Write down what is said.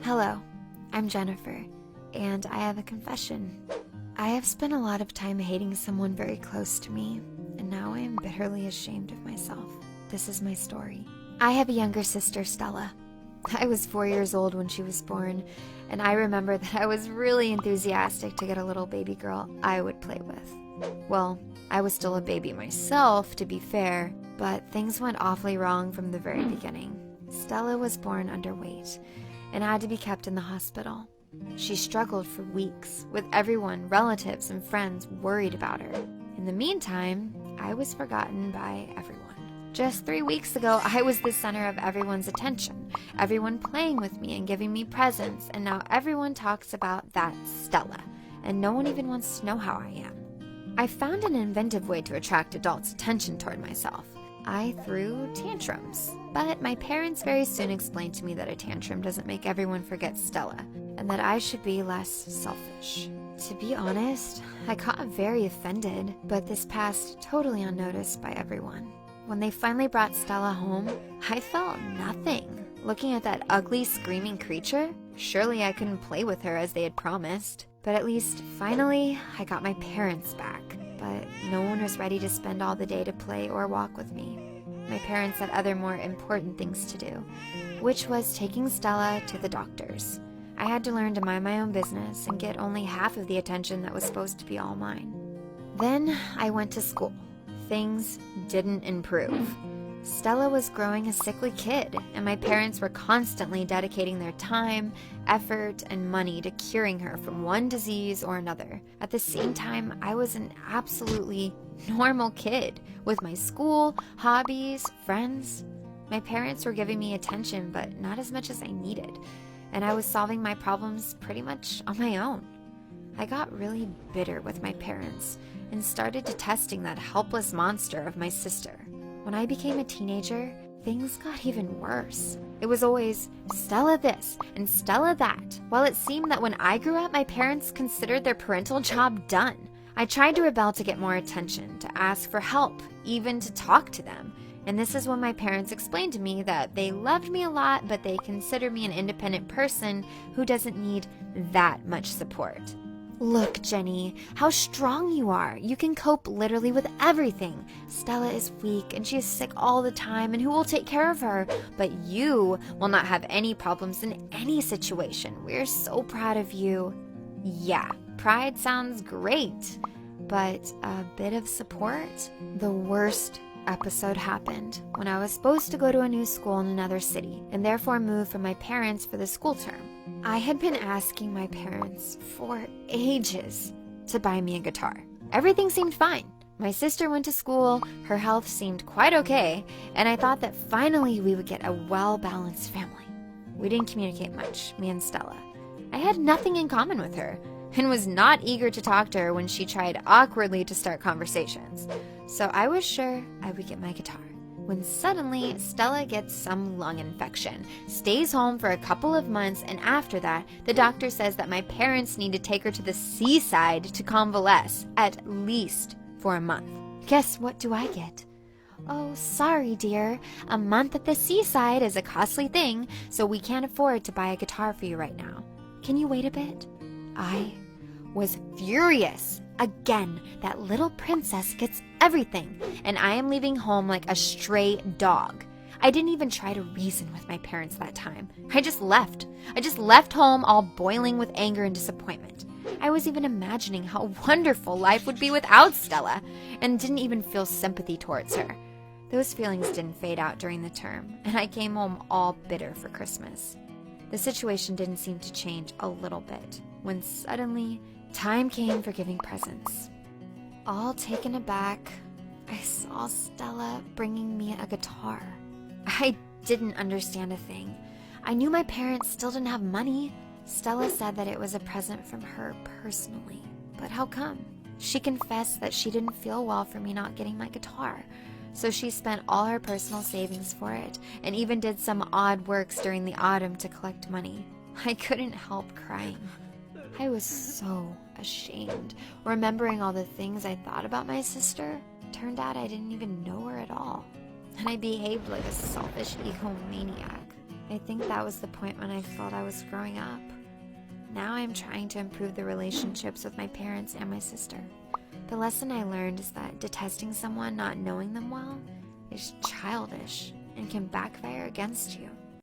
Hello, I'm Jennifer, and I have a confession. I have spent a lot of time hating someone very close to me, and now I am bitterly ashamed of myself. This is my story. I have a younger sister, Stella. I was 4 years old when she was born, and I remember that I was really enthusiastic to get a little baby girl I would play with. Well, I was still a baby myself, to be fair, but things went awfully wrong from the very beginning. Stella was born underweight and had to be kept in the hospital. She struggled for weeks, with everyone, relatives, and friends worried about her. In the meantime, I was forgotten by everyone. Just 3 weeks ago, I was the center of everyone's attention, everyone playing with me and giving me presents, and now everyone talks about that Stella, and no one even wants to know how I am. I found an inventive way to attract adults' attention toward myself. I threw tantrums, but my parents very soon explained to me that a tantrum doesn't make everyone forget Stella, and that I should be less selfish. To be honest, I got very offended, but this passed totally unnoticed by everyone. When they finally brought Stella home, I felt nothing. Looking at that ugly, screaming creature, surely I couldn't play with her as they had promised. But at least, finally, I got my parents back. But no one was ready to spend all the day to play or walk with me. My parents had other more important things to do, which was taking Stella to the doctors. I had to learn to mind my own business and get only half of the attention that was supposed to be all mine. Then I went to school. Things didn't improve. Stella was growing a sickly kid, and my parents were constantly dedicating their time, effort, and money to curing her from one disease or another. At the same time, I was an absolutely normal kid with my school, hobbies, friends. My parents were giving me attention, but not as much as I needed, and I was solving my problems pretty much on my own. I got really bitter with my parents and started detesting that helpless monster of my sister. When I became a teenager, things got even worse. It was always Stella this and Stella that, while it seemed that when I grew up, my parents considered their parental job done. I tried to rebel to get more attention, to ask for help, even to talk to them. And this is when my parents explained to me that they loved me a lot, but they consider me an independent person who doesn't need that much support. Look, Jenny, how strong you are. You can cope literally with everything. Stella is weak and she is sick all the time, and who will take care of her? But you will not have any problems in any situation. We're so proud of you. Yeah, pride sounds great, but a bit of support? The worst episode happened when I was supposed to go to a new school in another city and therefore move from my parents for the school term. I had been asking my parents for ages to buy me a guitar. Everything seemed fine. My sister went to school, her health seemed quite okay, and I thought that finally we would get a well-balanced family. We didn't communicate much, me and Stella. I had nothing in common with her and was not eager to talk to her when she tried awkwardly to start conversations. So I was sure I would get my guitar. When suddenly, Stella gets some lung infection, stays home for a couple of months, and after that, the doctor says that my parents need to take her to the seaside to convalesce, at least for a month. Guess what do I get? Oh, sorry, dear. A month at the seaside is a costly thing, so we can't afford to buy a guitar for you right now. Can you wait a bit? I was furious. Again, that little princess gets everything, and I am leaving home like a stray dog. I didn't even try to reason with my parents that time. I just left. I just left home all boiling with anger and disappointment. I was even imagining how wonderful life would be without Stella, and didn't even feel sympathy towards her. Those feelings didn't fade out during the term, and I came home all bitter for Christmas. The situation didn't seem to change a little bit, when suddenly time came for giving presents. All taken aback, I saw Stella bringing me a guitar. I didn't understand a thing. I knew my parents still didn't have money. Stella said that it was a present from her personally. But how come? She confessed that she didn't feel well for me not getting my guitar, so she spent all her personal savings for it, and even did some odd works during the autumn to collect money. I couldn't help crying. I was so ashamed, remembering all the things I thought about my sister. Turned out I didn't even know her at all, and I behaved like a selfish egomaniac. I think that was the point when I felt I was growing up. Now I'm trying to improve the relationships with my parents and my sister. The lesson I learned is that detesting someone not knowing them well is childish and can backfire against you.